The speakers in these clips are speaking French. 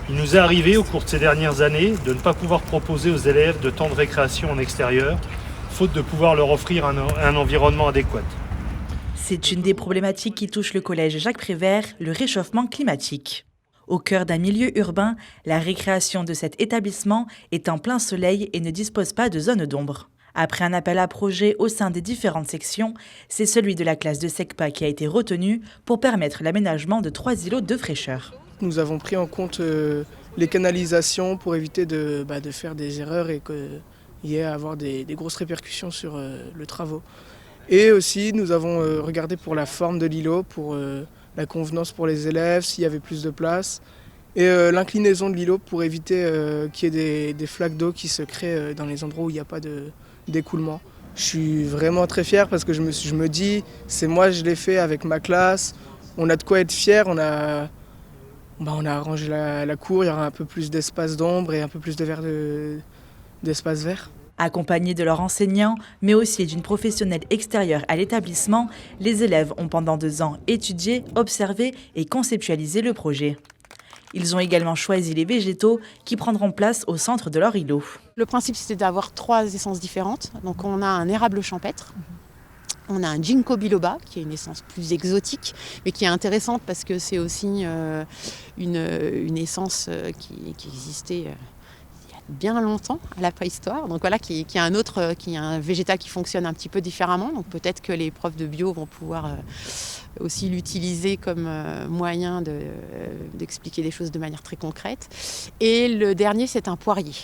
Il nous est arrivé au cours de ces dernières années de ne pas pouvoir proposer aux élèves de temps de récréation en extérieur, faute de pouvoir leur offrir un environnement adéquat. C'est une des problématiques qui touche le collège Jacques Prévert, le réchauffement climatique. Au cœur d'un milieu urbain, la récréation de cet établissement est en plein soleil et ne dispose pas de zone d'ombre. Après un appel à projet au sein des différentes sections, c'est celui de la classe de SECPA qui a été retenu pour permettre l'aménagement de 3 îlots de fraîcheur. Nous avons pris en compte les canalisations pour éviter de faire des erreurs et qu'il y ait à avoir des grosses répercussions sur le travaux. Et aussi, nous avons regardé pour la forme de l'îlot, pour la convenance pour les élèves, s'il y avait plus de place, et l'inclinaison de l'îlot pour éviter qu'il y ait des flaques d'eau qui se créent dans les endroits où il n'y a pas d'écoulement. Je suis vraiment très fier parce que je me dis, c'est moi, je l'ai fait avec ma classe, on a de quoi être fier, on a arrangé la cour, il y aura un peu plus d'espace d'ombre et un peu plus d'espace vert. Accompagnés de leurs enseignants, mais aussi d'une professionnelle extérieure à l'établissement, les élèves ont pendant 2 ans étudié, observé et conceptualisé le projet. Ils ont également choisi les végétaux qui prendront place au centre de leur îlot. Le principe, c'était d'avoir 3 essences différentes. Donc on a un érable champêtre, on a un ginkgo biloba, qui est une essence plus exotique, mais qui est intéressante parce que c'est aussi une essence qui existait bien longtemps à la préhistoire, donc voilà, qui est un végétal qui fonctionne un petit peu différemment, donc peut-être que les profs de bio vont pouvoir aussi l'utiliser comme moyen d'expliquer des choses de manière très concrète. Et le dernier, c'est un poirier,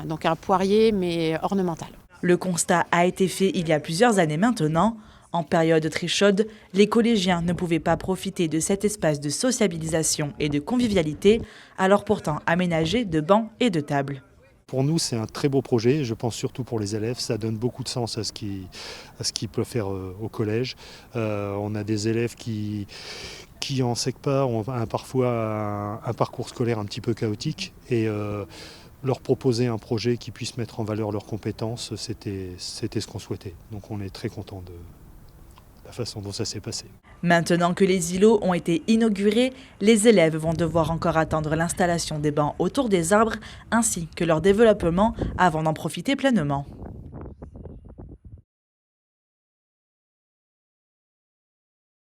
donc un poirier mais ornemental. Le constat a été fait il y a plusieurs années maintenant. En période très chaude, les collégiens ne pouvaient pas profiter de cet espace de sociabilisation et de convivialité, alors pourtant aménagé de bancs et de tables. Pour nous, c'est un très beau projet, je pense surtout pour les élèves, ça donne beaucoup de sens à ce qu'ils peuvent faire au collège. On a des élèves qui en SECPA ont parfois un parcours scolaire un petit peu chaotique et leur proposer un projet qui puisse mettre en valeur leurs compétences, c'était ce qu'on souhaitait. Donc on est très content de la façon dont ça s'est passé. Maintenant que les îlots ont été inaugurés, les élèves vont devoir encore attendre l'installation des bancs autour des arbres ainsi que leur développement avant d'en profiter pleinement.